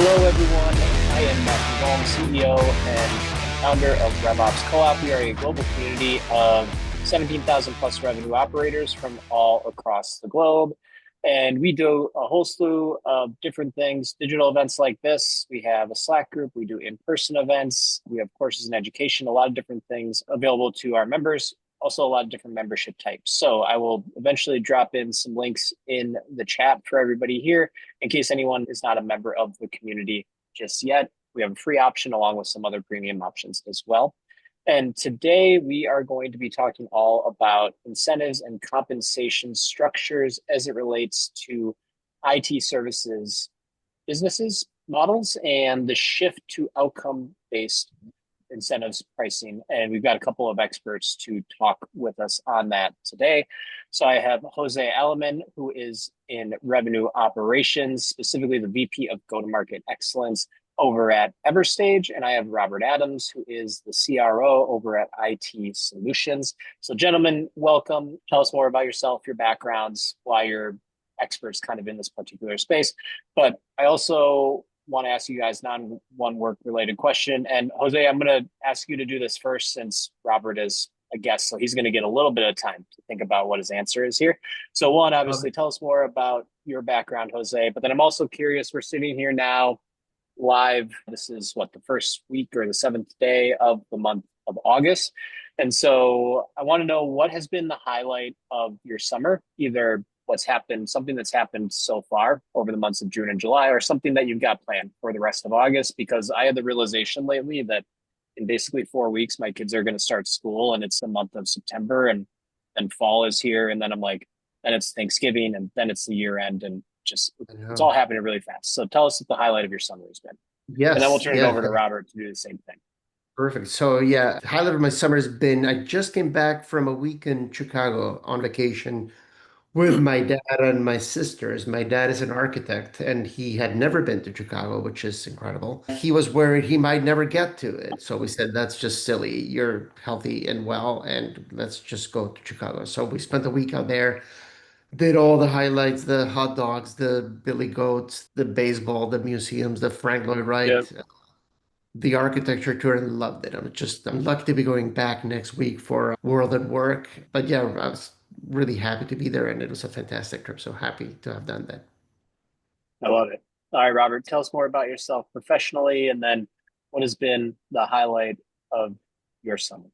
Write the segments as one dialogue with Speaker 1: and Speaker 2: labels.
Speaker 1: Hello, everyone. I am Volm, CEO and founder of RevOps Co-op. We are a global community of 17,000 plus revenue operators from all across the globe. And we do a whole slew of different things, digital events like this. We have a Slack group. We do in-person events. We have courses in education, a lot of different things available to our members. Also, a lot of different membership types. So I will eventually drop in some links in the chat for everybody here in case anyone is not a member of the community just yet. We have a free option along with some other premium options as well. And today we are going to be talking all about incentives and compensation structures as it relates to IT services, businesses, models, and the shift to outcome-based incentives pricing. And we've got a couple of experts to talk with us on that today. So I have Jose Aleman, who is in revenue operations, specifically the VP of go-to-market excellence over at Everstage. And I have Robert Adams, who is the CRO over at IT Solutions. So gentlemen, welcome. Tell us more about yourself, your backgrounds, why you're experts kind of in this particular space. But I also want to ask you guys one work related question. And Jose, I'm going to ask you to do this first since Robert is a guest. So he's going to get a little bit of time to think about what his answer is here. So one, obviously, tell us more about your background, Jose. But then I'm also curious, we're sitting here now live. This is what, the first week or the seventh day of the month of August. And so I want to know what has been the highlight of your summer, either what's happened, something that's happened so far over the months of June and July, or something that you've got planned for the rest of August, because I had the realization lately that in basically 4 weeks, my kids are going to start school and it's the month of September and then fall is here. And then I'm like, then it's Thanksgiving and then it's the year end and just, it's all happening really fast. So tell us what the highlight of your summer has been.
Speaker 2: Yes.
Speaker 1: And then we'll turn it over to Robert to do the same thing.
Speaker 2: Perfect. So yeah, the highlight of my summer has been, I just came back from a week in Chicago on vacation with my dad and my sisters. My dad is an architect and he had never been to Chicago, which is incredible. He was worried he might never get to it. So we said, that's just silly. You're healthy and well, and let's just go to Chicago. So we spent a week out there, did all the highlights, the hot dogs, the Billy Goats, the baseball, the museums, the Frank Lloyd
Speaker 1: Yeah.
Speaker 2: Wright, the architecture tour, and loved it. I'm lucky to be going back next week for World at Work. But yeah, I was really happy to be there and it was a fantastic trip. So happy to have done that.
Speaker 1: I love it. All right, Robert, tell us more about yourself professionally and then what has been the highlight of your summer.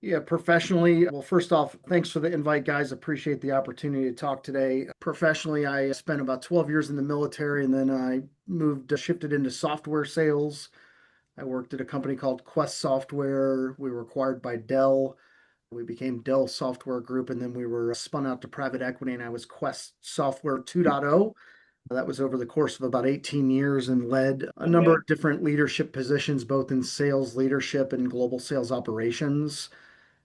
Speaker 3: Yeah, professionally, well, first off, thanks for the invite, guys. Appreciate the opportunity to talk today. Professionally, I spent about 12 years in the military and then I shifted into software sales. I worked at a company called Quest Software. We were acquired by Dell. We became Dell Software Group, and then we were spun out to private equity, and I was Quest Software 2.0. That was over the course of about 18 years and led a number of different leadership positions, both in sales leadership and global sales operations.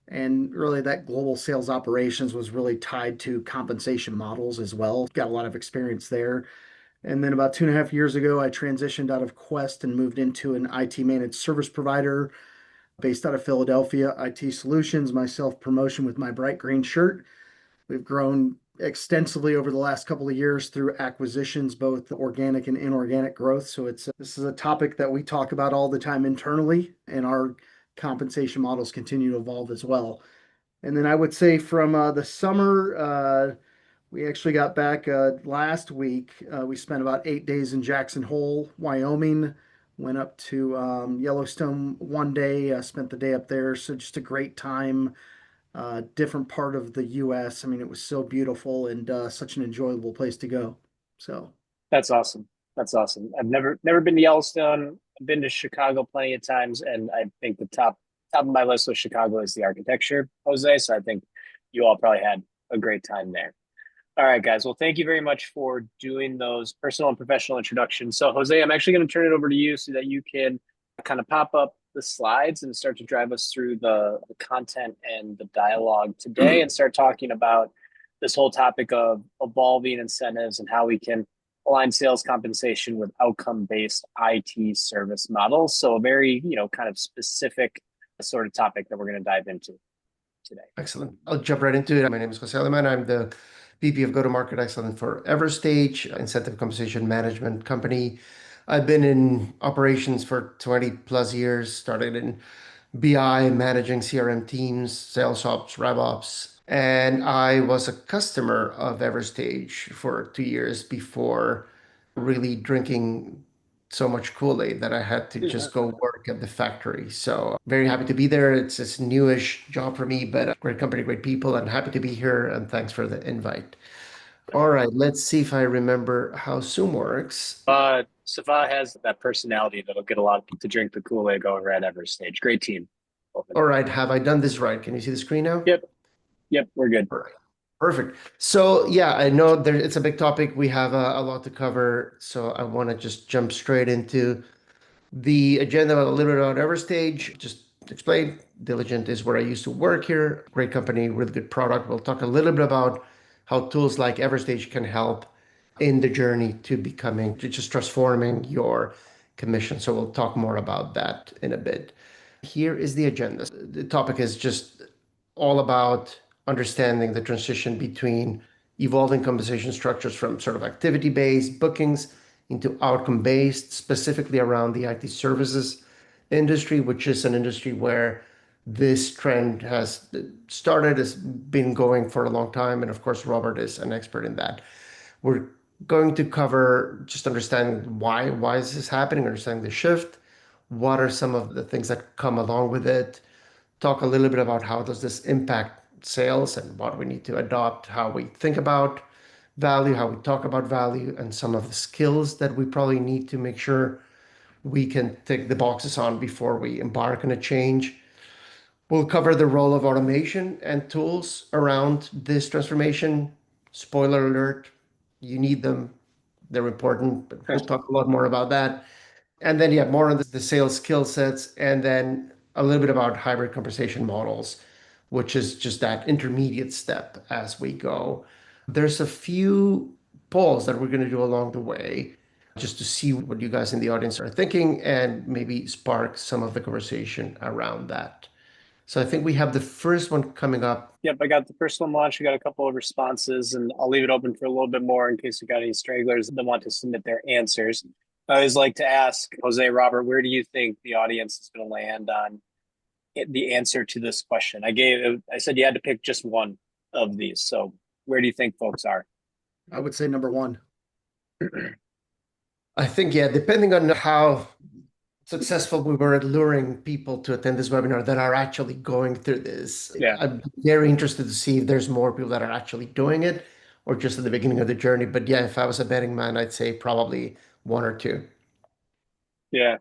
Speaker 3: And really, that global sales operations was really tied to compensation models as well. Got a lot of experience there. And then about 2.5 years ago, I transitioned out of Quest and moved into an IT managed service provider based out of Philadelphia, IT Solutions, my self-promotion with my bright green shirt. We've grown extensively over the last couple of years through acquisitions, both organic and inorganic growth. So this is a topic that we talk about all the time internally, and our compensation models continue to evolve as well. And then I would say from the summer, we actually got back last week. We spent about 8 days in Jackson Hole, Wyoming. Went up to Yellowstone one day, spent the day up there. So just a great time, different part of the U.S. I mean, it was so beautiful and such an enjoyable place to go. So
Speaker 1: That's awesome. That's awesome. I've never been to Yellowstone. I've been to Chicago plenty of times, and I think the top of my list with Chicago is the architecture, Jose. So I think you all probably had a great time there. All right, guys. Well, thank you very much for doing those personal and professional introductions. So, Jose, I'm actually going to turn it over to you so that you can kind of pop up the slides and start to drive us through the content and the dialogue today and start talking about this whole topic of evolving incentives and how we can align sales compensation with outcome-based IT service models. So a very, kind of specific sort of topic that we're going to dive into today.
Speaker 2: Excellent. I'll jump right into it. My name is Jose Aleman. I'm the VP of Go-to-Market Excellence for Everstage, incentive compensation management company. I've been in operations for 20 plus years, started in BI, managing CRM teams, sales ops, RevOps. And I was a customer of Everstage for 2 years before really drinking so much Kool-Aid that I had to
Speaker 1: Yeah.
Speaker 2: just go work at the factory. So very happy to be there. It's this newish job for me, but a great company, great people, and happy to be here. And thanks for the invite. All right, let's see if I remember how Zoom works.
Speaker 1: Safa has that personality that'll get a lot of people to drink the Kool-Aid over at Everstage. Great team over
Speaker 2: All
Speaker 1: there.
Speaker 2: right, have I done this right? Can you see the screen now?
Speaker 1: Yep, yep, we're good.
Speaker 2: All right. Perfect. So yeah, I know it's a big topic. We have a lot to cover, so I want to just jump straight into the agenda, a little bit about Everstage. Just explain, Diligent is where I used to work here. Great company, really good product. We'll talk a little bit about how tools like Everstage can help in the journey to becoming, to just transforming your commission. So we'll talk more about that in a bit. Here is the agenda. The topic is just all about understanding the transition between evolving compensation structures from sort of activity-based bookings into outcome-based, specifically around the IT services industry, which is an industry where this trend has started, has been going for a long time. And of course, Robert is an expert in that. We're going to cover just understanding why is this happening, understanding the shift, what are some of the things that come along with it, talk a little bit about how does this impact sales and what we need to adopt, how we think about value, how we talk about value, and some of the skills that we probably need to make sure we can tick the boxes on before we embark on a change. We'll cover the role of automation and tools around this transformation. Spoiler alert, you need them. They're important, but we'll talk a lot more about that. And then, yeah, more on the sales skill sets, and then a little bit about hybrid conversation models, which is just that intermediate step as we go. There's a few polls that we're going to do along the way just to see what you guys in the audience are thinking and maybe spark some of the conversation around that. So I think we have the first one coming up.
Speaker 1: Yep, I got the first one launched. We got a couple of responses, and I'll leave it open for a little bit more in case we got any stragglers that want to submit their answers. I always like to ask Jose, Robert, where do you think the audience is going to land on the answer to this question? I said you had to pick just one of these. So where do you think folks are?
Speaker 3: I would say number one.
Speaker 2: I think, yeah, depending on how successful we were at luring people to attend this webinar that are actually going through this.
Speaker 1: Yeah.
Speaker 2: I'm very interested to see if there's more people that are actually doing it or just at the beginning of the journey. But yeah, if I was a betting man, I'd say probably one or two.
Speaker 1: Yeah.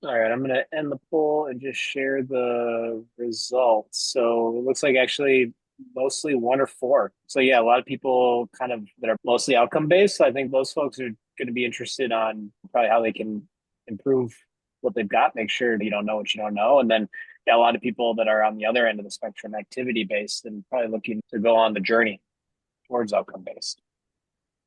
Speaker 1: All right, I'm going to end the poll and just share the results. So it looks like actually mostly one or four. So yeah, a lot of people kind of that are mostly outcome based. So I think those folks are going to be interested on probably how they can improve what they've got, make sure you don't know what you don't know. And then yeah, a lot of people that are on the other end of the spectrum, activity based, and probably looking to go on the journey towards outcome based.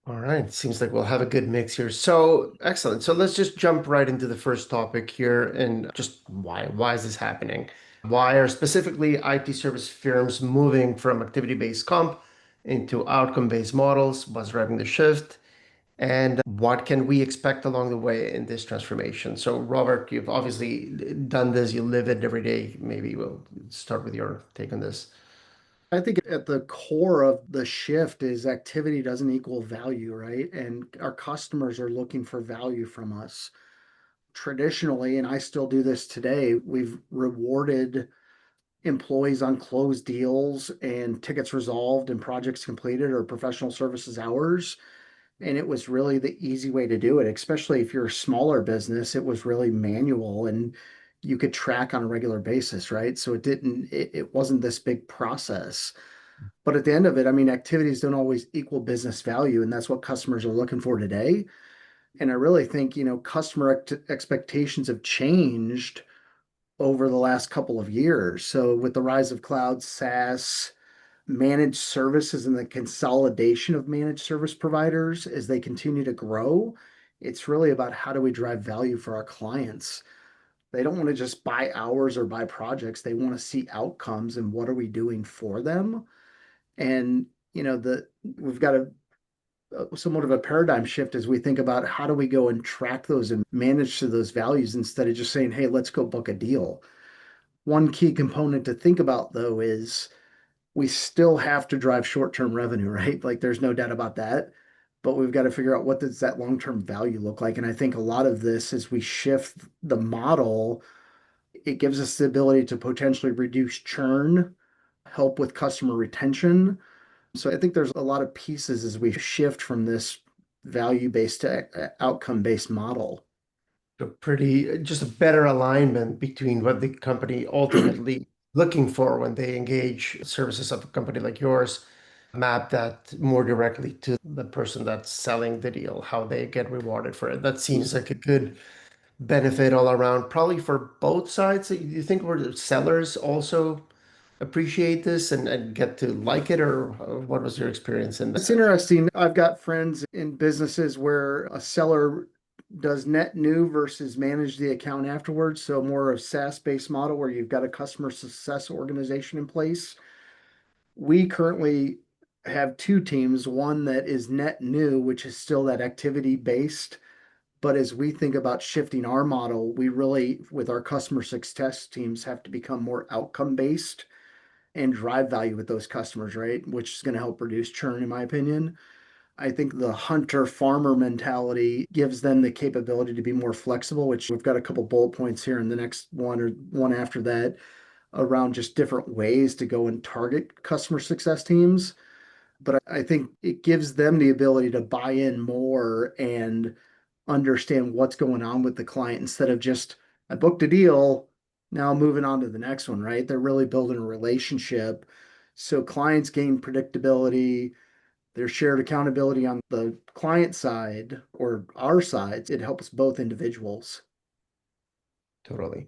Speaker 2: All right. Seems like we'll have a good mix here. So excellent. So let's just jump right into the first topic here and just why is this happening? Why are specifically IT service firms moving from activity-based comp into outcome-based models? What's driving the shift? And what can we expect along the way in this transformation? So Robert, you've obviously done this, you live it every day. Maybe we'll start with your take on this.
Speaker 3: I think at the core of the shift is activity doesn't equal value, right? And our customers are looking for value from us. Traditionally, and I still do this today, we've rewarded employees on closed deals and tickets resolved and projects completed or professional services hours. And it was really the easy way to do it, especially if you're a smaller business. It was really manual and you could track on a regular basis, right? So it wasn't this big process. But at the end of it, I mean, activities don't always equal business value, and that's what customers are looking for today. And I really think, customer expectations have changed over the last couple of years. So with the rise of cloud, SaaS, managed services, and the consolidation of managed service providers as they continue to grow, it's really about how do we drive value for our clients. They don't want to just buy hours or buy projects. They want to see outcomes and what are we doing for them. And we've got to somewhat of a paradigm shift as we think about how do we go and track those and manage to those values instead of just saying, hey, let's go book a deal. One key component to think about though is we still have to drive short-term revenue, right? Like there's no doubt about that. But we've got to figure out what does that long-term value look like. And I think a lot of this as we shift the model, it gives us the ability to potentially reduce churn, help with customer retention. So I think there's a lot of pieces as we shift from this value-based to outcome-based model.
Speaker 2: A pretty, just a better alignment between what the company ultimately looking for when they engage services of a company like yours, map that more directly to the person that's selling the deal, how they get rewarded for it. That seems like a good benefit all around, probably for both sides. Do you think where sellers also appreciate this and get to like it, or what was your experience in
Speaker 3: It's
Speaker 2: that?
Speaker 3: interesting. I've got friends in businesses where a seller does net new versus manage the account afterwards. So more of SaaS-based model where you've got a customer success organization in place. We currently have two teams, one that is net new, which is still that activity based. But as we think about shifting our model, we really, with our customer success teams, have to become more outcome based and drive value with those customers, right? Which is going to help reduce churn, in my opinion. I think the hunter farmer mentality gives them the capability to be more flexible, which we've got a couple bullet points here in the next one or one after that around just different ways to go and target customer success teams. But I think it gives them the ability to buy in more and understand what's going on with the client instead of just, I booked a deal, now moving on to the next one, right? They're really building a relationship. So clients gain predictability, there's shared accountability on the client side or our sides. It helps both individuals.
Speaker 2: Totally.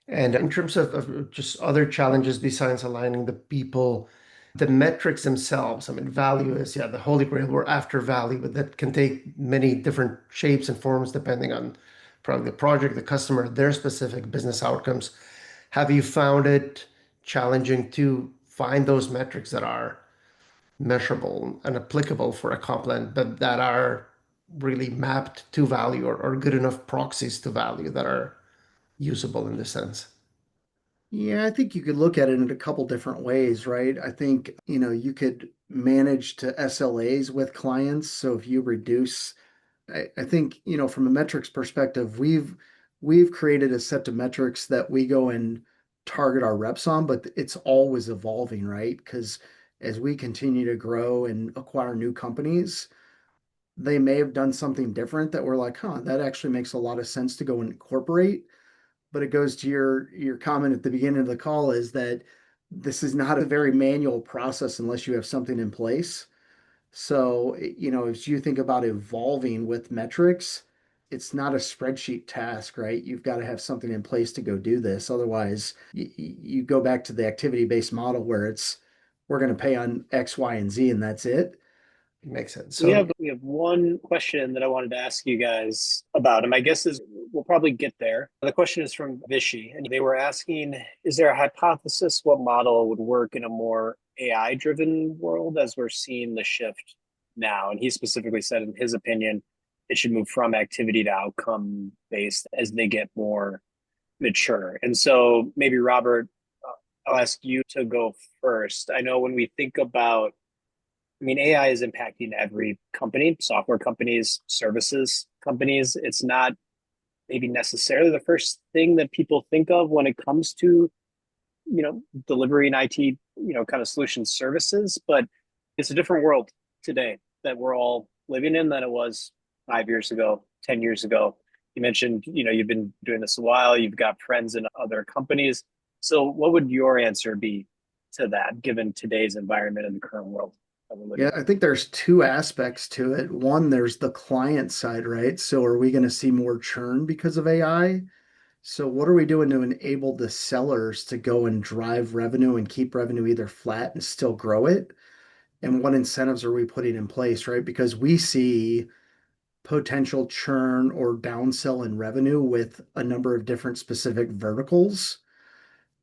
Speaker 2: And in terms of just other challenges besides aligning the people, the metrics themselves, I mean, value is, yeah, the holy grail. We're after value, but that can take many different shapes and forms depending on probably the project, the customer, their specific business outcomes. Have you found it challenging to find those metrics that are measurable and applicable for a component, but that are really mapped to value or good enough proxies to value that are usable in this sense?
Speaker 3: Yeah, I think you could look at it in a couple different ways, right? I think, you could manage to SLAs with clients. So if you reduce, I think, from a metrics perspective, we've created a set of metrics that we go and target our reps on, but it's always evolving, right? Because as we continue to grow and acquire new companies, they may have done something different that we're like, huh, that actually makes a lot of sense to go and incorporate. But it goes to your comment at the beginning of the call is that this is not a very manual process unless you have something in place. So, as you think about evolving with metrics, it's not a spreadsheet task, right? You've got to have something in place to go do this. Otherwise, you go back to the activity-based model where it's we're going to pay on X, Y, and Z, and that's it.
Speaker 2: It makes sense.
Speaker 1: We
Speaker 2: So
Speaker 1: have we have one question that I wanted to ask you guys about, and my guess is we'll probably get there. The question is from Vishy, and they were asking, is there a hypothesis what model would work in a more AI-driven world as we're seeing the shift now? And he specifically said, in his opinion, it should move from activity to outcome based as they get more mature. And so maybe Robert, I'll ask you to go first. I know when we think about, I mean, AI is impacting every company, software companies, services companies. It's not maybe necessarily the first thing that people think of when it comes to, delivering IT, kind of solution services, but it's a different world today that we're all living in than it was 5 years ago, 10 years ago. You mentioned, you've been doing this a while, you've got friends in other companies. So what would your answer be to that, given today's environment and the current world that we're living
Speaker 3: Yeah,
Speaker 1: in?
Speaker 3: I think there's two aspects to it. One, there's the client side, right? So are we going to see more churn because of AI? So what are we doing to enable the sellers to go and drive revenue and keep revenue either flat and still grow it? And what incentives are we putting in place, right? Because we see potential churn or downsell in revenue with a number of different specific verticals.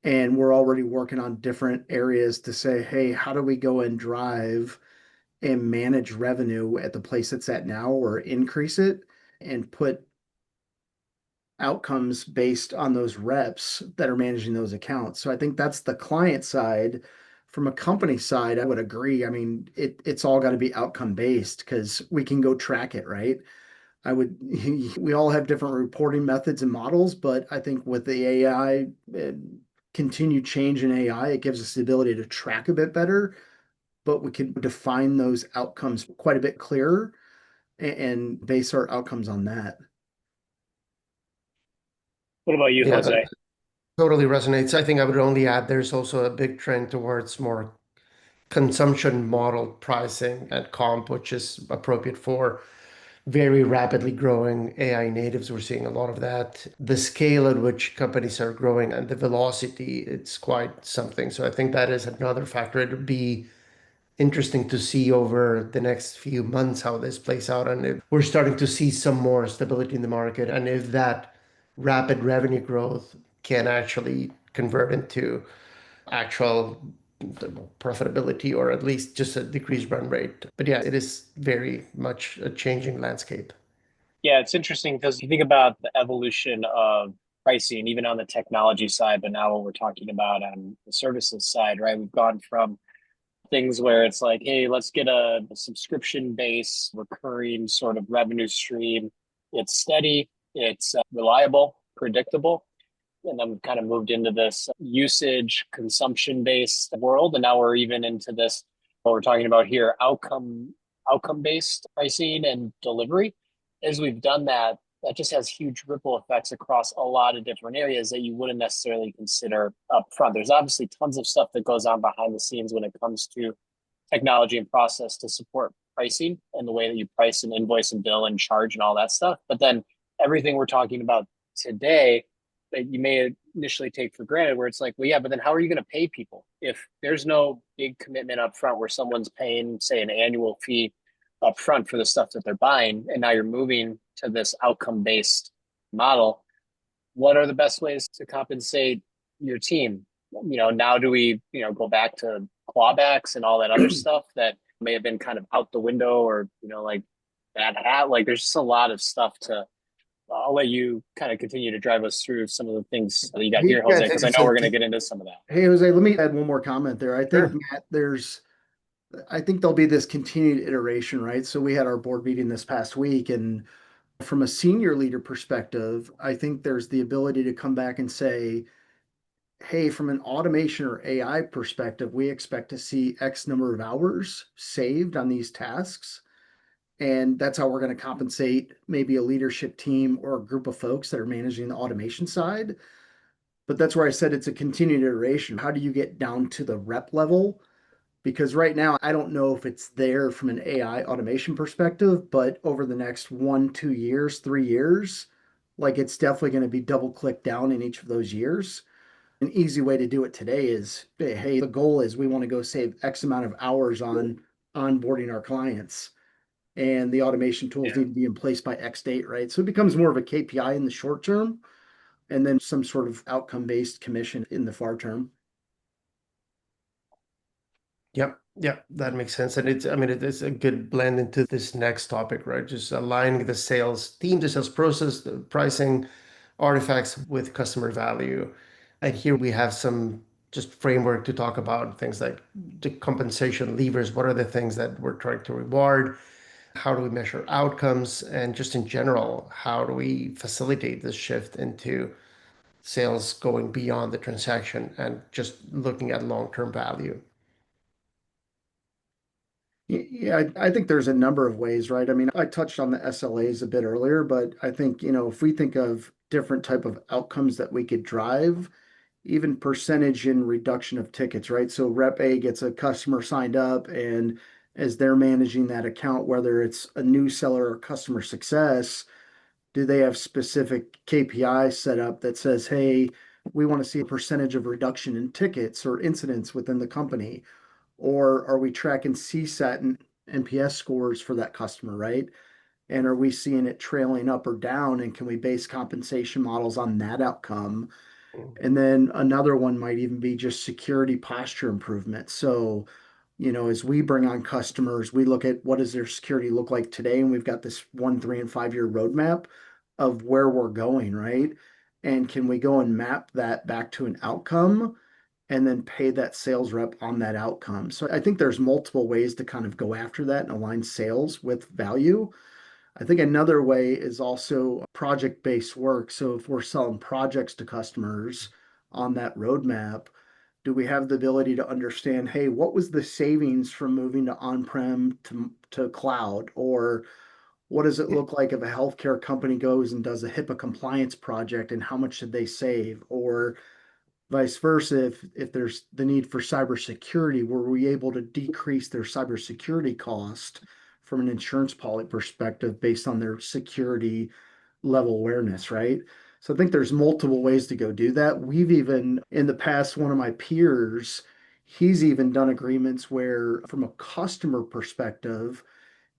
Speaker 3: And we're already working on different areas to say, hey, how do we go and drive and manage revenue at the place it's at now or increase it and put outcomes based on those reps that are managing those accounts. So I think that's the client side. From a company side, I would agree. I mean, it's all got to be outcome based because we can go track it, right? I would, we all have different reporting methods and models, but I think with the AI, continued change in AI, it gives us the ability to track a bit better, but we can define those outcomes quite a bit clearer and base our outcomes on that.
Speaker 1: What about you,
Speaker 2: Yeah, that
Speaker 1: Jose?
Speaker 2: totally resonates. I think I would only add there's also a big trend towards more consumption model pricing at comp, which is appropriate for very rapidly growing AI natives. We're seeing a lot of that. The scale at which companies are growing and the velocity, it's quite something. So I think that is another factor. It would be interesting to see over the next few months how this plays out. And if we're starting to see some more stability in the market, and if that rapid revenue growth can actually convert into actual profitability or at least just a decreased run rate. But yeah, it is very much a changing landscape.
Speaker 1: Yeah, it's interesting because you think about the evolution of pricing, even on the technology side, but now what we're talking about on the services side, right? We've gone from things where it's like, hey, let's get a subscription based recurring sort of revenue stream. It's steady, it's reliable, predictable. And then we've kind of moved into this usage consumption based world. And now we're even into this, what we're talking about here, outcome based pricing and delivery. As we've done that, that just has huge ripple effects across a lot of different areas that you wouldn't necessarily consider up front. There's obviously tons of stuff that goes on behind the scenes when it comes to technology and process to support pricing and the way that you price and invoice and bill and charge and all that stuff. But then everything we're talking about today that you may initially take for granted, where it's like, well, yeah, but then how are you going to pay people if there's no big commitment up front where someone's paying, say, an annual fee up front for the stuff that they're buying, and now you're moving to this outcome based model? What are the best ways to compensate your team? Now do we, go back to clawbacks and all that other stuff that may have been kind of out the window, or, like that hat? Like there's just a lot of stuff to, I'll let you kind of continue to drive us through some of the things that you got here,
Speaker 2: Yeah,
Speaker 1: Jose,
Speaker 2: it's
Speaker 1: because I know we're
Speaker 2: interesting.
Speaker 1: going to get into some of that.
Speaker 3: Hey, Jose, let me add one more comment there. I think,
Speaker 2: Sure.
Speaker 3: Matt, I think there'll be this continued iteration, right? So we had our board meeting this past week, and from a senior leader perspective, I think there's the ability to come back and say, hey, from an automation or AI perspective, we expect to see X number of hours saved on these tasks. And that's how we're going to compensate maybe a leadership team or a group of folks that are managing the automation side. But that's where I said it's a continued iteration. How do you get down to the rep level? Because right now, I don't know if it's there from an AI automation perspective, but over the next 1, 2 years, 3 years, like it's definitely going to be double click down in each of those years. An easy way to do it today is, hey, the goal is we want to go save X amount of hours on onboarding our clients. And the automation tools
Speaker 1: Yeah.
Speaker 3: need to be in place by X date, right? So it becomes more of a KPI in the short term and then some sort of outcome based commission in the far term.
Speaker 2: Yep. Yeah, that makes sense. And it's, I mean, it is a good blend into this next topic, right? Just aligning the sales team, the sales process, the pricing artifacts with customer value. And here we have some just framework to talk about things like the compensation levers. What are the things that we're trying to reward? How do we measure outcomes? And just in general, how do we facilitate this shift into sales going beyond the transaction and just looking at long-term value?
Speaker 3: Yeah, I think there's a number of ways, right? I mean, I touched on the SLAs a bit earlier, but I think, if we think of different type of outcomes that we could drive, even percentage in reduction of tickets, right? So rep A gets a customer signed up, and as they're managing that account, whether it's a new seller or customer success, do they have specific KPIs set up that says, hey, we want to see a percentage of reduction in tickets or incidents within the company? Or are we tracking CSAT and NPS scores for that customer, right? And are we seeing it trailing up or down? And can we base compensation models on that outcome? And then another one might even be just security posture improvement. So As we bring on customers, we look at what does their security look like today, and we've got this 1, 3, and 5 year roadmap of where we're going, right? And can we go and map that back to an outcome and then pay that sales rep on that outcome? So I think there's multiple ways to kind of go after that and align sales with value. I think another way is also project-based work. So if we're selling projects to customers on that roadmap, do we have the ability to understand, hey, what was the savings from moving to on-prem to cloud? Or what does it look like if a healthcare company goes and does a HIPAA compliance project and how much did they save? Or vice versa, if there's the need for cybersecurity, were we able to decrease their cybersecurity cost from an insurance policy perspective based on their security level awareness, right? So I think there's multiple ways to go do that. We've even, in the past, one of my peers, he's even done agreements where, from a customer perspective,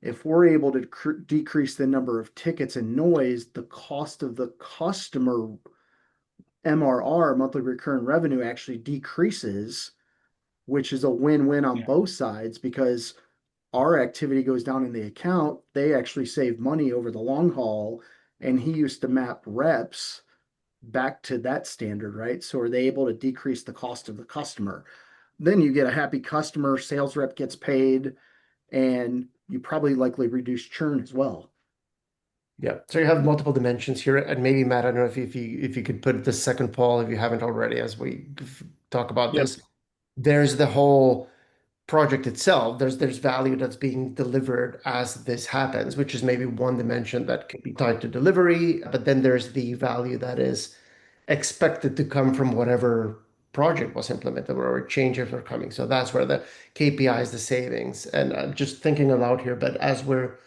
Speaker 3: if we're able to decrease the number of tickets and noise, the cost of the customer MRR, monthly recurring revenue, actually decreases, which is a win-win on
Speaker 1: Yeah.
Speaker 3: both sides because our activity goes down in the account. They actually save money over the long haul. And he used to map reps back to that standard, right? So are they able to decrease the cost of the customer? Then you get a happy customer, sales rep gets paid, and you probably likely reduce churn as well.
Speaker 2: Yeah. So you have multiple dimensions here, and maybe Matt, I don't know if you could put the second poll if you haven't already, as we talk about
Speaker 1: Yep.
Speaker 2: this. There's the whole project itself. There's value that's being delivered as this happens, which is maybe one dimension that could be tied to delivery. But then there's the value that is expected to come from whatever project was implemented or changes are coming. So that's where the KPIs, the savings, and I'm just thinking aloud here. But as we're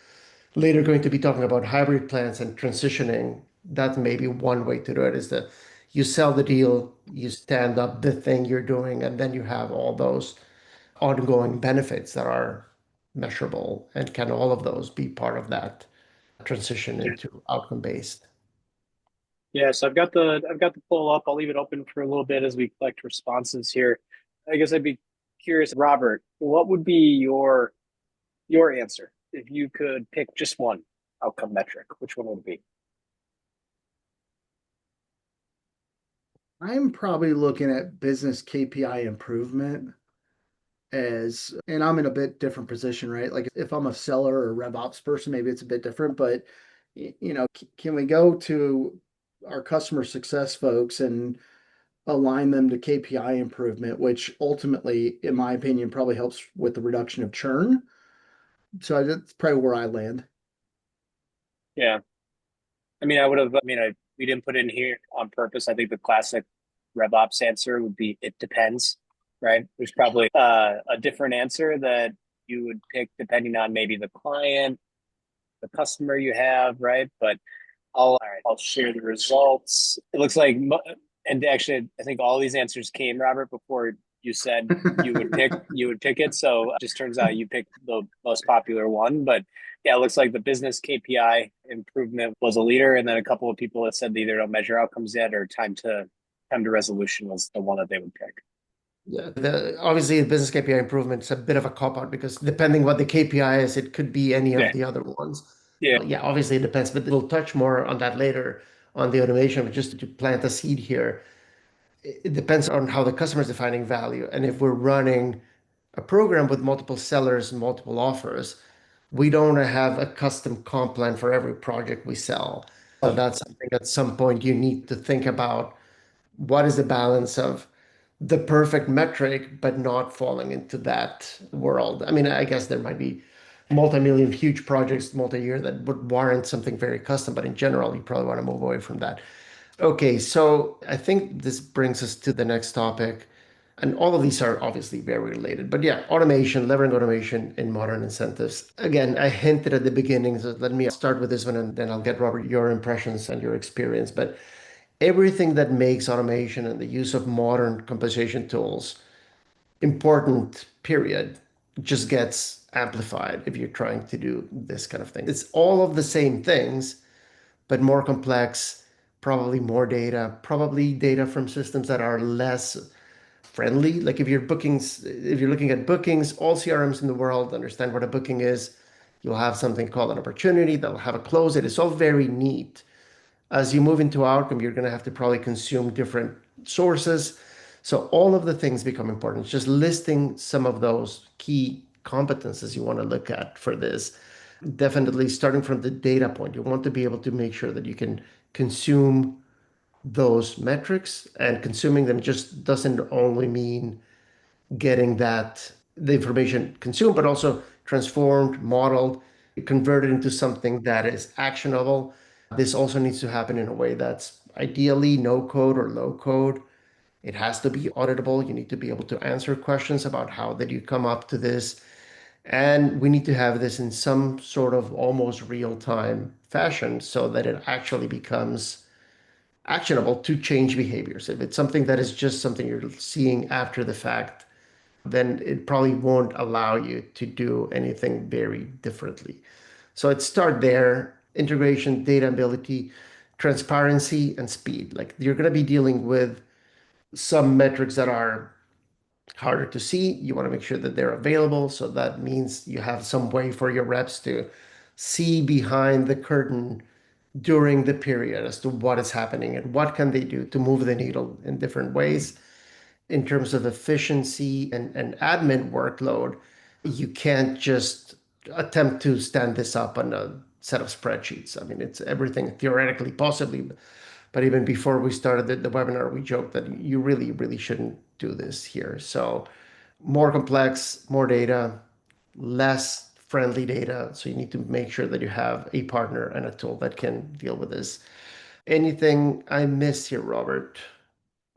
Speaker 2: later going to be talking about hybrid plans and transitioning, that may be one way to do it is that you sell the deal, you stand up the thing you're doing, and then you have all those ongoing benefits that are measurable. And can all of those be part of that transition into outcome based?
Speaker 1: Yeah, so I've got the poll up. I'll leave it open for a little bit as we collect responses here. I guess I'd be curious, Robert, what would be your answer if you could pick just one outcome metric? Which one would it be?
Speaker 3: I'm probably looking at business KPI improvement as, and I'm in a bit different position, right? Like if I'm a seller or RevOps person, maybe it's a bit different, but can we go to our customer success folks and align them to KPI improvement, which ultimately, in my opinion, probably helps with the reduction of churn. So that's probably where I land.
Speaker 1: Yeah. I mean, I would have, I mean, we didn't put it in here on purpose. I think the classic RevOps answer would be it depends, right? There's probably a different answer that you would pick depending on maybe the client, the customer you have, right? But all right, I'll share the results. It looks like, and actually, I think all these answers came, Robert, before you said you would pick it. So it just turns out you picked the most popular one. But yeah, it looks like the business KPI improvement was a leader, and then a couple of people that said they either don't measure outcomes yet or time to resolution was the one that they would pick.
Speaker 2: Yeah, obviously the business KPI improvement is a bit of a cop out because depending what the KPI is, it could be any of
Speaker 1: Yeah,
Speaker 2: the other ones.
Speaker 1: yeah,
Speaker 2: Yeah, obviously it depends, but we'll touch more on that later on the automation, but just to plant a seed here. It depends on how the customer is defining value. And if we're running a program with multiple sellers and multiple offers, we don't have a custom comp plan for every project we sell. So that's something at some point you need to think about what is the balance of the perfect metric, but not falling into that world. I mean, I guess there might be multi-million huge projects multi-year that would warrant something very custom, but in general, you probably want to move away from that. Okay, so I think this brings us to the next topic. And all of these are obviously very related. But yeah, automation, leveraging automation in modern incentives. Again, I hinted at the beginning, so let me start with this one and then I'll get Robert your impressions and your experience. But everything that makes automation and the use of modern compensation tools important, period, just gets amplified if you're trying to do this kind of thing. It's all of the same things, but more complex, probably more data, probably data from systems that are less friendly. Like if you're looking at bookings, all CRMs in the world understand what a booking is. You'll have something called an opportunity that'll have a close. It is all very neat. As you move into outcome, you're going to have to probably consume different sources. So all of the things become important. It's just listing some of those key competences you want to look at for this. Definitely starting from the data point, you want to be able to make sure that you can consume those metrics, and consuming them just doesn't only mean getting the information consumed, but also transformed, modeled, converted into something that is actionable. This also needs to happen in a way that's ideally no code or low code. It has to be auditable. You need to be able to answer questions about how did you come up to this. And we need to have this in some sort of almost real time fashion so that it actually becomes actionable to change behaviors. If it's something that is just something you're seeing after the fact, then it probably won't allow you to do anything very differently. So it start there, integration, data ability, transparency, and speed. Like you're going to be dealing with some metrics that are harder to see. You want to make sure that they're available. So that means you have some way for your reps to see behind the curtain during the period as to what is happening and what can they do to move the needle in different ways. In terms of efficiency and admin workload, you can't just attempt to stand this up on a set of spreadsheets. I mean, it's everything theoretically possibly, but even before we started the webinar, we joked that you really, really shouldn't do this here. So more complex, more data, less friendly data. So you need to make sure that you have a partner and a tool that can deal with this. Anything I missed here, Robert?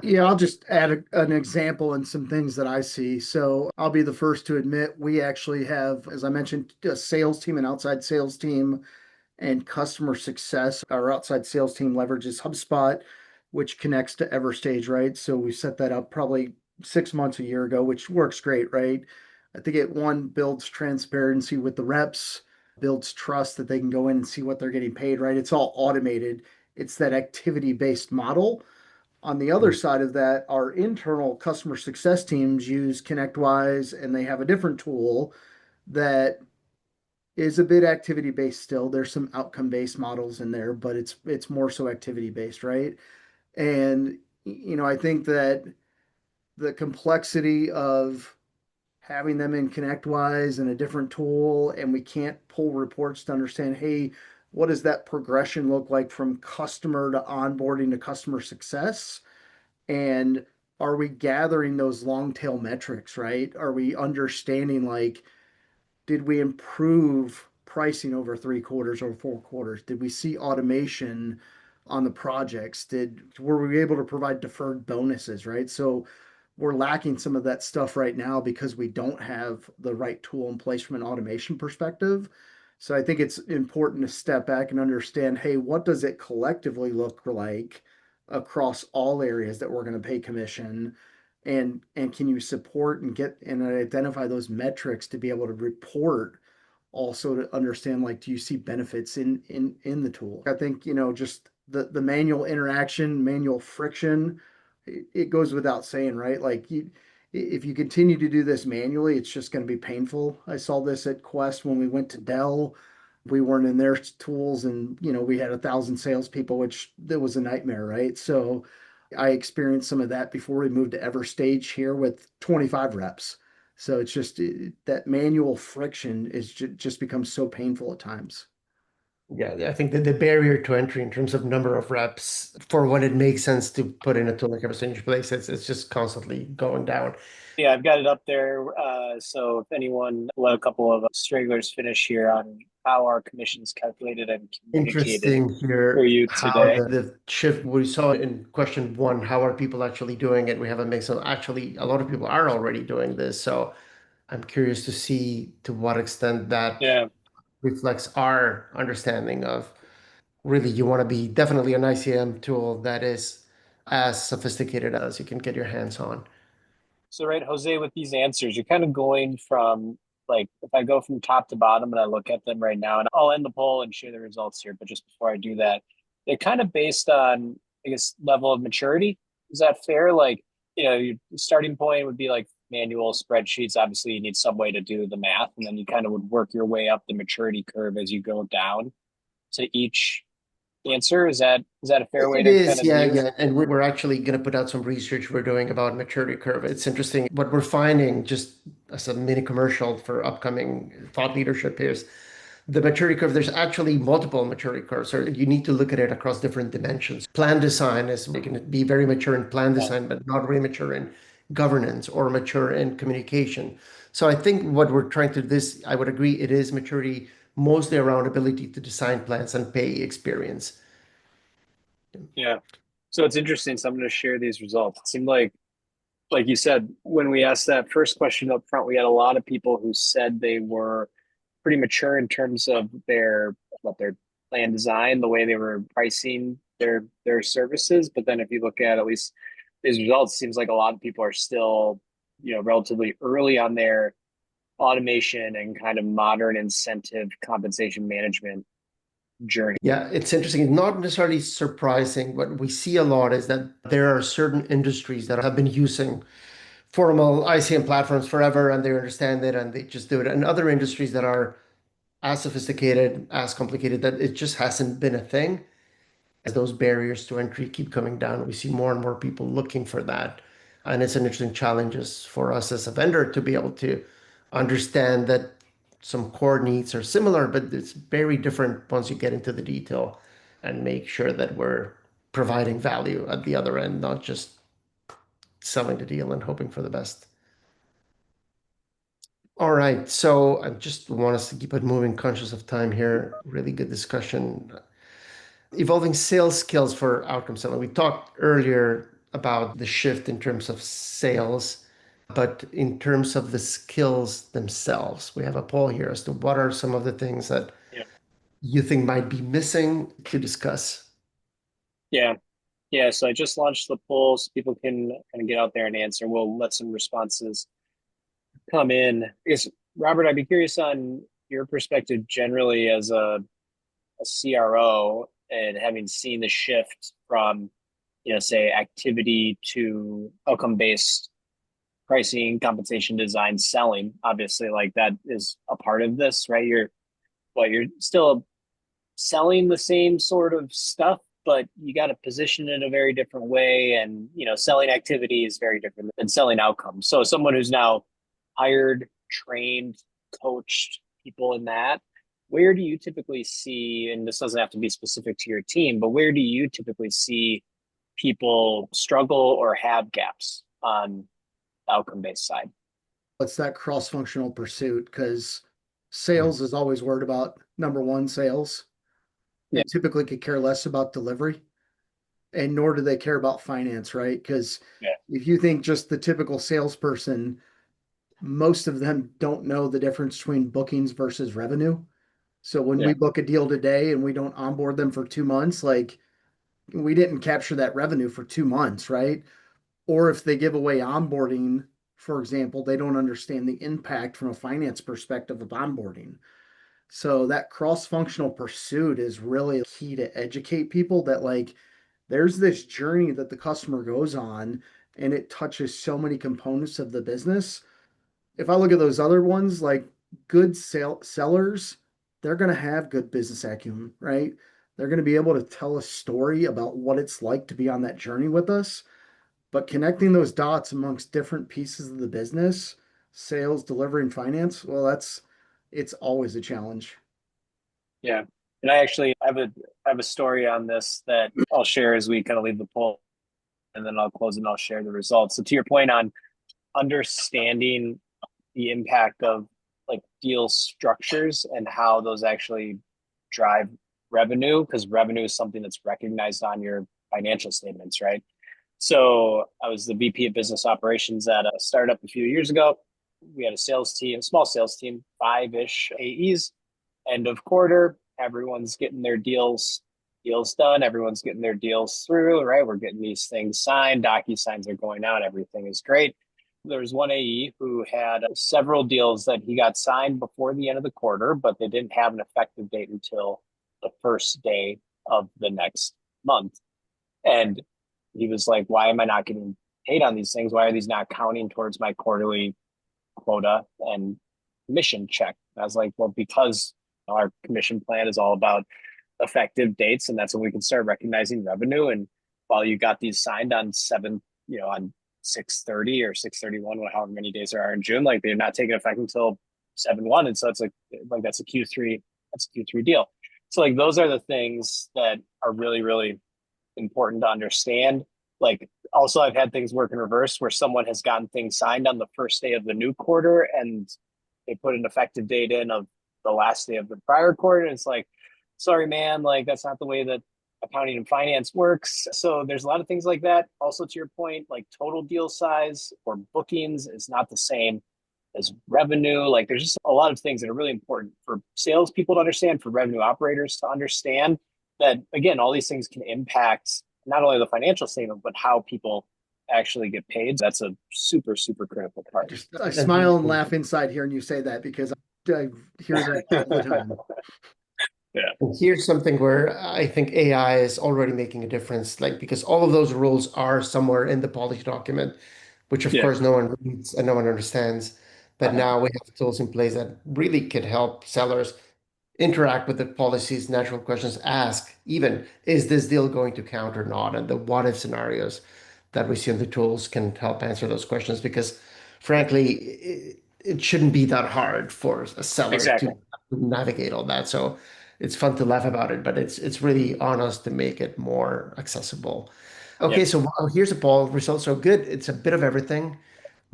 Speaker 3: Yeah, I'll just add an example and some things that I see. So I'll be the first to admit we actually have, as I mentioned, a sales team, an outside sales team, and customer success. Our outside sales team leverages HubSpot, which connects to Everstage, right? So we set that up probably 6 months, a year ago, which works great, right? I think it one builds transparency with the reps, builds trust that they can go in and see what they're getting paid, right? It's all automated. It's that activity-based model. On the other side of that, our internal customer success teams use ConnectWise, and they have a different tool that is a bit activity based still. There's some outcome based models in there, but it's more so activity based, right? And I think that the complexity of having them in ConnectWise and a different tool, and we can't pull reports to understand, hey, what does that progression look like from customer to onboarding to customer success? And are we gathering those long tail metrics, right? Are we understanding, like, did we improve pricing over 3 quarters or 4 quarters? Did we see automation on the projects? Were we able to provide deferred bonuses, right? So we're lacking some of that stuff right now because we don't have the right tool in place from an automation perspective. So I think it's important to step back and understand, hey, what does it collectively look like across all areas that we're going to pay commission? And can you support and get and identify those metrics to be able to report, also to understand, like, do you see benefits in the tool? I think just the manual interaction, manual friction, it goes without saying, right? Like, if you continue to do this manually, it's just going to be painful. I saw this at Quest when we went to Dell. We weren't in their tools, and we had 1,000 salespeople, which that was a nightmare, right? So I experienced some of that before we moved to Everstage here with 25 reps. So it's just that manual friction is just becomes so painful at times.
Speaker 2: Yeah, I think that the barrier to entry in terms of number of reps for when it makes sense to put in a tool like a percentage place, it's just constantly going down.
Speaker 1: Yeah, I've got it up there. So if anyone, let a couple of stragglers finish here on how our commissions calculated and communicated
Speaker 2: Interesting
Speaker 1: for
Speaker 2: here
Speaker 1: you
Speaker 2: how
Speaker 1: today.
Speaker 2: the shift we saw in question one, how are people actually doing it? We have a mix of actually a lot of people are already doing this. So I'm curious to see to what extent that
Speaker 1: Yeah.
Speaker 2: reflects our understanding of really you want to be definitely an ICM tool that is as sophisticated as you can get your hands on.
Speaker 1: So, right, Jose, with these answers, you're kind of going from, like, if I go from top to bottom and I look at them right now, and I'll end the poll and share the results here, but just before I do that, they're kind of based on, I guess, level of maturity. Is that fair? Like, your starting point would be like manual spreadsheets. Obviously, you need some way to do the math, and then you kind of would work your way up the maturity curve as you go down to each answer. Is that a fair way
Speaker 2: It
Speaker 1: to kind
Speaker 2: is,
Speaker 1: of
Speaker 2: yeah,
Speaker 1: view it?
Speaker 2: yeah. And we're actually going to put out some research we're doing about maturity curve. It's interesting. What we're finding, just as a mini commercial for upcoming thought leadership, is the maturity curve. There's actually multiple maturity curves. So you need to look at it across different dimensions. Plan design is going to be very mature in plan
Speaker 1: Yeah,
Speaker 2: design, but not really mature in governance or mature in communication. So I think what we're trying to this, I would agree, it is maturity mostly around ability to design plans and pay experience.
Speaker 1: yeah. So it's interesting. So I'm going to share these results. It seemed like you said, when we asked that first question up front, we had a lot of people who said they were pretty mature in terms of their plan design, the way they were pricing their services. But then if you look at least these results, it seems like a lot of people are still, relatively early on their automation and kind of modern incentive compensation management journey.
Speaker 2: Yeah, it's interesting. It's not necessarily surprising. What we see a lot is that there are certain industries that have been using formal ICM platforms forever and they understand it and they just do it. And other industries that are as sophisticated, as complicated, that it just hasn't been a thing. As those barriers to entry keep coming down, we see more and more people looking for that. And it's an interesting challenge for us as a vendor to be able to understand that some core needs are similar, but it's very different once you get into the detail and make sure that we're providing value at the other end, not just selling the deal and hoping for the best. All right, so I just want us to keep it moving, conscious of time here. Really good discussion. Evolving sales skills for outcome selling. We talked earlier about the shift in terms of sales, but in terms of the skills themselves, we have a poll here as to what are some of the things that
Speaker 1: Yeah.
Speaker 2: you think might be missing to discuss.
Speaker 1: Yeah. Yeah. So I just launched the poll so people can kind of get out there and answer. We'll let some responses come in. I guess, Robert, I'd be curious on your perspective generally as a CRO and having seen the shift from, say activity to outcome based pricing, compensation design, selling. Obviously, like that is a part of this, right? You're still selling the same sort of stuff, but you got to position it in a very different way. And, selling activity is very different than selling outcomes. So someone who's now hired, trained, coached people in that, where do you typically see, and this doesn't have to be specific to your team, but where do you typically see people struggle or have gaps on the outcome-based side?
Speaker 3: It's that cross-functional pursuit because sales is always worried about number one, sales. They
Speaker 1: Yeah,
Speaker 3: typically could care less about delivery, and nor do they care about finance, right? Because
Speaker 1: yeah,
Speaker 3: if you think just the typical salesperson, most of them don't know the difference between bookings versus revenue. So when
Speaker 1: yeah,
Speaker 3: we book a deal today and we don't onboard them for 2 months, like we didn't capture that revenue for 2 months, right? Or if they give away onboarding, for example, they don't understand the impact from a finance perspective of onboarding. So that cross-functional pursuit is really key to educate people that like there's this journey that the customer goes on and it touches so many components of the business. If I look at those other ones, like good sellers, they're going to have good business acumen, right? They're going to be able to tell a story about what it's like to be on that journey with us. But connecting those dots amongst different pieces of the business, sales, delivery, and finance, well, it's always a challenge.
Speaker 1: yeah. And I have a story on this that I'll share as we kind of leave the poll, and then I'll close and I'll share the results. So to your point on understanding the impact of like deal structures and how those actually drive revenue, because revenue is something that's recognized on your financial statements, right? So I was the VP of business operations at a startup a few years ago. We had a sales team, small sales team, five-ish AEs. End of quarter, everyone's getting their deals done. Everyone's getting their deals through, right? We're getting these things signed. DocuSigns are going out. Everything is great. There was one AE who had several deals that he got signed before the end of the quarter, but they didn't have an effective date until the first day of the next month. And he was like, why am I not getting paid on these things? Why are these not counting towards my quarterly quota and commission check? And I was like, well, because our commission plan is all about effective dates, and that's when we can start recognizing revenue. And while you got these signed on on 6/30 or 6/31, however many days there are in June, like they're not taking effect until 7/1. And so it's like that's a Q3 deal. So like those are the things that are really, really important to understand. Like also I've had things work in reverse where someone has gotten things signed on the first day of the new quarter and they put an effective date in of the last day of the prior quarter. And it's like, sorry, man, like that's not the way that accounting and finance works. So there's a lot of things like that. Also, to your point, like total deal size or bookings is not the same as revenue. Like there's just a lot of things that are really important for salespeople to understand, for revenue operators to understand that, again, all these things can impact not only the financial statement, but how people actually get paid. That's a super, super critical part.
Speaker 3: I smile and laugh inside hearing you say that because I hear that all the time.
Speaker 1: Yeah.
Speaker 2: And here's something where I think AI is already making a difference, like because all of those rules are somewhere in the policy document, which of course no one reads and no one understands. But now we have tools in place that really could help sellers interact with the policies, natural questions, ask even, is this deal going to count or not? And the what if scenarios that we see in the tools can help answer those questions because frankly, it shouldn't be that hard for a seller
Speaker 1: Exactly.
Speaker 2: to navigate all that. So it's fun to laugh about it, but it's really on us to make it more accessible. Okay,
Speaker 1: Yep.
Speaker 2: so wow, here's a poll. Results are good. It's a bit of everything,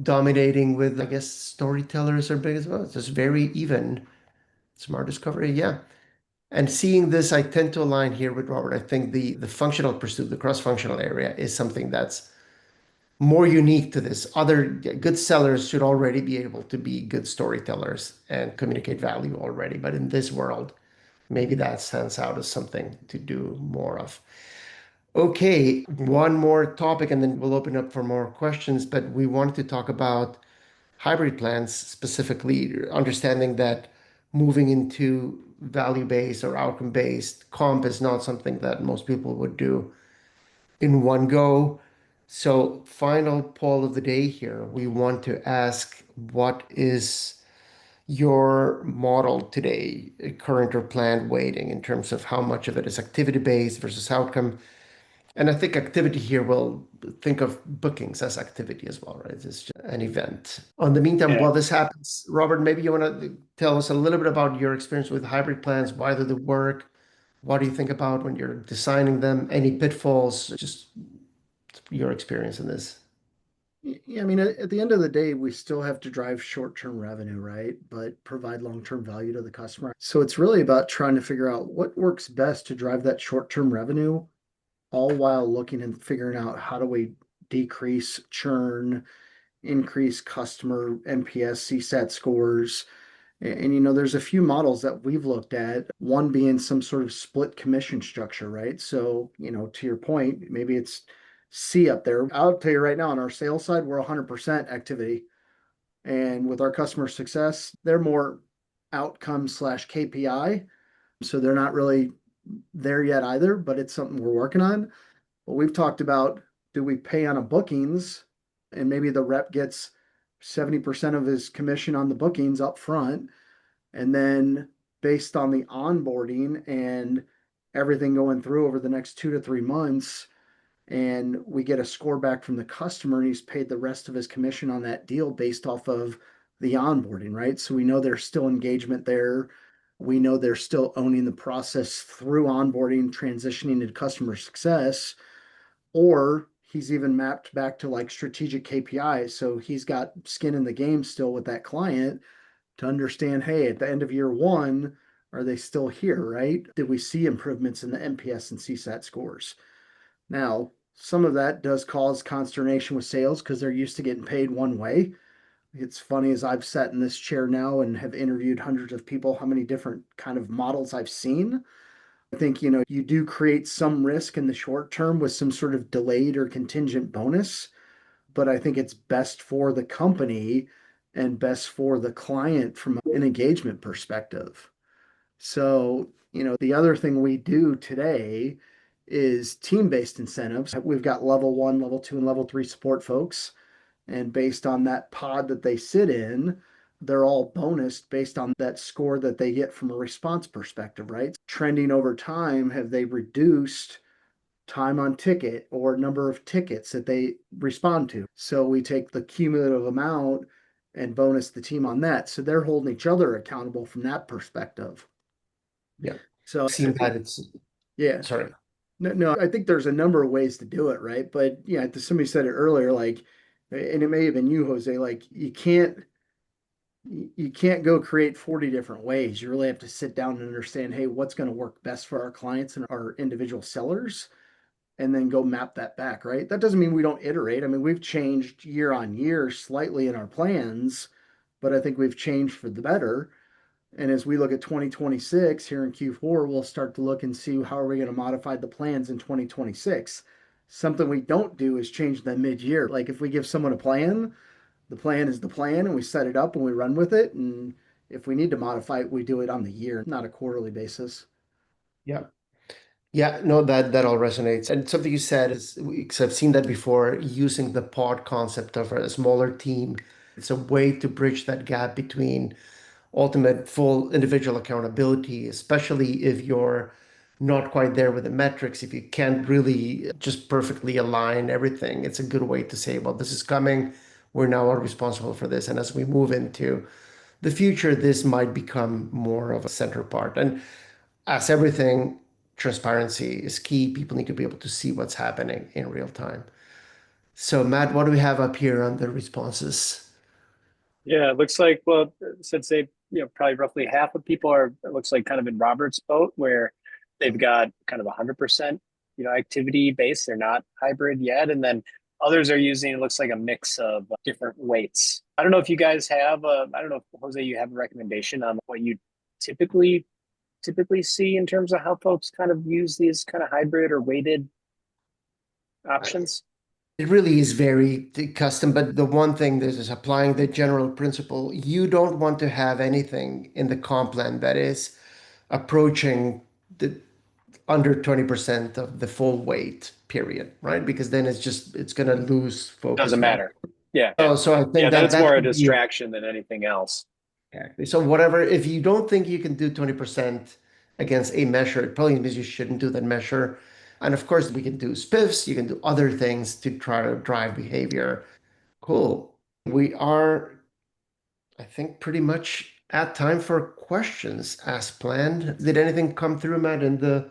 Speaker 2: dominating with, I guess, storytellers are big as well. It's just very even. Smart discovery, yeah. And seeing this, I tend to align here with Robert. I think the functional pursuit, the cross-functional area, is something that's more unique to this. Other good sellers should already be able to be good storytellers and communicate value already. But in this world, maybe that stands out as something to do more of. Okay, one more topic, and then we'll open up for more questions. But we wanted to talk about hybrid plans, specifically understanding that moving into value-based or outcome-based comp is not something that most people would do in one go. So, final poll of the day here. We want to ask, what is your model today, current or planned weighting in terms of how much of it is activity-based versus outcome? And I think activity here will think of bookings as activity as well, right? It's just an event. On the meantime, while this happens, Robert, maybe you want to tell us a little bit about your experience with hybrid plans. Why do they work? What do you think about when you're designing them? Any pitfalls? Just your experience in this.
Speaker 3: Yeah, I mean, at the end of the day, we still have to drive short-term revenue, right? But provide long-term value to the customer. So it's really about trying to figure out what works best to drive that short-term revenue, all while looking and figuring out how do we decrease churn, increase customer NPS, CSAT scores. And there's a few models that we've looked at, one being some sort of split commission structure, right? So, to your point, maybe it's C up there. I'll tell you right now, on our sales side, we're 100% activity. And with our customer success, they're more outcome slash KPI. So they're not really there yet either, but it's something we're working on. But we've talked about, do we pay on a bookings and maybe the rep gets 70% of his commission on the bookings up front. And then based on the onboarding and everything going through over the next 2 to 3 months, and we get a score back from the customer and he's paid the rest of his commission on that deal based off of the onboarding, right? So we know there's still engagement there. We know they're still owning the process through onboarding, transitioning to customer success, or he's even mapped back to like strategic KPIs. So he's got skin in the game still with that client to understand, hey, at the end of year one, are they still here, right? Did we see improvements in the NPS and CSAT scores? Now, some of that does cause consternation with sales because they're used to getting paid one way. It's funny, as I've sat in this chair now and have interviewed hundreds of people, how many different kind of models I've seen. I think, you do create some risk in the short term with some sort of delayed or contingent bonus, but I think it's best for the company and best for the client from an engagement perspective. So, the other thing we do today is team-based incentives. We've got level 1, level 2, and level 3 support folks. And based on that pod that they sit in, they're all bonused based on that score that they get from a response perspective, right? Trending over time, have they reduced time on ticket or number of tickets that they respond to? So we take the cumulative amount and bonus the team on that. So they're holding each other accountable from that perspective.
Speaker 2: Yeah.
Speaker 3: So
Speaker 2: Seems that it's,
Speaker 3: yeah.
Speaker 2: sorry.
Speaker 3: No, I think there's a number of ways to do it, right? But yeah, somebody said it earlier, like, and it may have been you, Jose, like you can't go create 40 different ways. You really have to sit down and understand, hey, what's going to work best for our clients and our individual sellers, and then go map that back, right? That doesn't mean we don't iterate. I mean, we've changed year on year slightly in our plans, but I think we've changed for the better. And as we look at 2026 here in Q4, we'll start to look and see how are we going to modify the plans in 2026. Something we don't do is change them mid-year. Like if we give someone a plan, the plan is the plan and we set it up and we run with it. And if we need to modify it, we do it on the year, not a quarterly basis.
Speaker 2: Yeah. Yeah, no, that all resonates. And something you said is, because I've seen that before, using the pod concept of a smaller team. It's a way to bridge that gap between ultimate full individual accountability, especially if you're not quite there with the metrics, if you can't really just perfectly align everything. It's a good way to say, well, this is coming. We're now all responsible for this. And as we move into the future, this might become more of a center part. And as everything, transparency is key. People need to be able to see what's happening in real time. So, Matt, what do we have up here on the responses?
Speaker 1: Yeah, it looks like, well, since they, probably roughly half of people are, it looks like kind of in Robert's boat where they've got kind of 100%, activity based. They're not hybrid yet. And then others are using, it looks like a mix of different weights. I don't know if you guys have, I don't know if Jose, you have a recommendation on what you typically see in terms of how folks kind of use these kind of hybrid or weighted options.
Speaker 2: It really is very custom, but the one thing that is applying the general principle, you don't want to have anything in the comp plan that is approaching the under 20% of the full weight period, right? Because then it's going to lose focus
Speaker 1: Doesn't
Speaker 2: from.
Speaker 1: matter. Yeah.
Speaker 2: So I
Speaker 1: Yeah.
Speaker 2: think
Speaker 1: Then
Speaker 2: that
Speaker 1: it's more a
Speaker 2: could be
Speaker 1: distraction than anything else.
Speaker 2: exactly. So whatever, if you don't think you can do 20% against a measure, it probably means you shouldn't do that measure. And of course, we can do spiffs, you can do other things to try to drive behavior. Cool. We are, I think, pretty much at time for questions as planned. Did anything come through, Matt, in the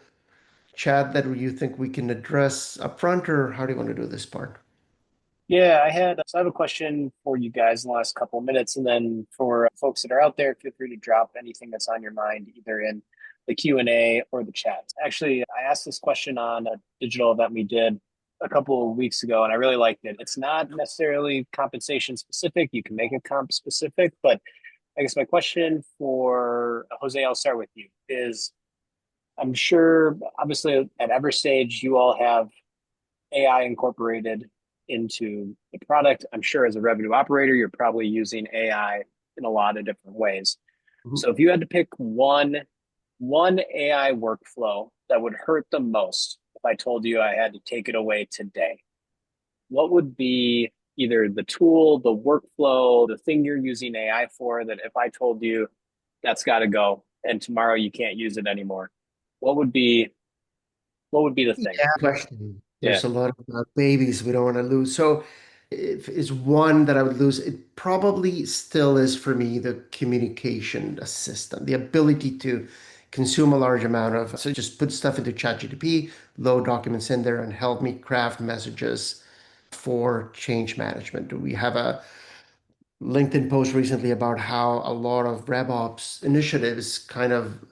Speaker 2: chat that you think we can address upfront, or how do you want to do this part?
Speaker 1: Yeah, so I have a question for you guys in the last couple of minutes. And then for folks that are out there, feel free to drop anything that's on your mind, either in the Q&A or the chat. Actually, I asked this question on a digital event we did a couple of weeks ago, and I really liked it. It's not necessarily compensation specific. You can make it comp specific, but I guess my question for Jose, I'll start with you, is I'm sure, obviously, at Everstage, you all have AI incorporated into the product. I'm sure as a revenue operator, you're probably using AI in a lot of different ways. So if you had to pick one AI workflow that would hurt the most, if I told you I had to take it away today, what would be either the tool, the workflow, the thing you're using AI for, that if I told you that's got to go and tomorrow you can't use it anymore, what would be the thing?
Speaker 2: Yeah, question.
Speaker 1: Yeah.
Speaker 2: There's a lot of babies we don't want to lose. So if it's one that I would lose, it probably still is for me the communication assistant, the ability to consume a large amount of, so just put stuff into ChatGPT, load documents in there and help me craft messages for change management. We have a LinkedIn post recently about how a lot of RevOps initiatives kind of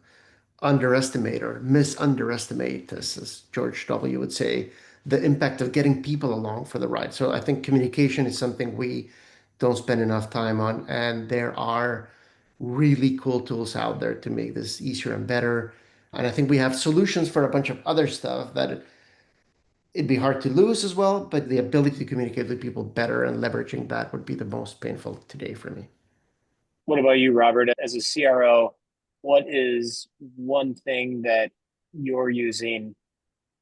Speaker 2: underestimate or misunderestimate, as George W. would say, the impact of getting people along for the ride. So I think communication is something we don't spend enough time on, and there are really cool tools out there to make this easier and better. And I think we have solutions for a bunch of other stuff that it'd be hard to lose as well, but the ability to communicate with people better and leveraging that would be the most painful today for me.
Speaker 1: What about you, Robert? As a CRO, what is one thing that you're using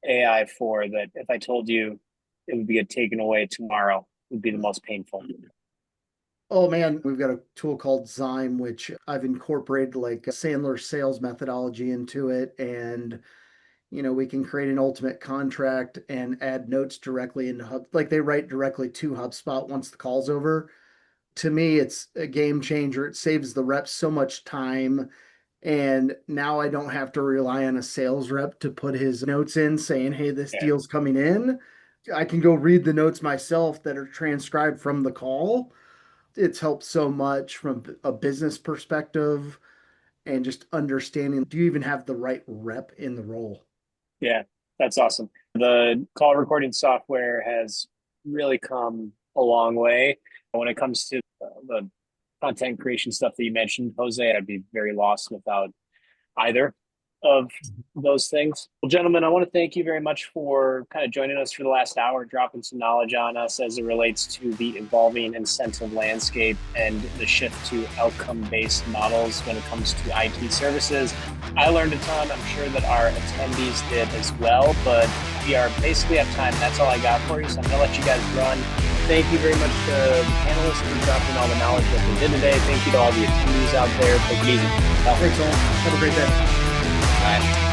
Speaker 1: AI for that if I told you it would be taken away tomorrow would be the most painful?
Speaker 3: Oh man, we've got a tool called Zyme, which I've incorporated like a Sandler's sales methodology into it. And, we can create an ultimate contract and add notes directly into Hub. Like they write directly to HubSpot once the call's over. To me, it's a game changer. It saves the reps so much time. And now I don't have to rely on a sales rep to put his notes in saying, hey, this
Speaker 1: Yeah.
Speaker 3: deal's coming in. I can go read the notes myself that are transcribed from the call. It's helped so much from a business perspective and just understanding, do you even have the right rep in the role?
Speaker 1: Yeah, that's awesome. The call recording software has really come a long way. When it comes to the content creation stuff that you mentioned, Jose, I'd be very lost without either of those things. Well, gentlemen, I want to thank you very much for kind of joining us for the last hour, dropping some knowledge on us as it relates to the evolving incentive landscape and the shift to outcome-based models when it comes to IT services. I learned a ton. I'm sure that our attendees did as well, but we are basically out of time. That's all I got for you, so I'm going to let you guys run. Thank you very much to the panelists for dropping all the knowledge that they did today. Thank you to all the attendees out there. Take it easy.
Speaker 3: Thanks all. Have a great day.
Speaker 1: Bye.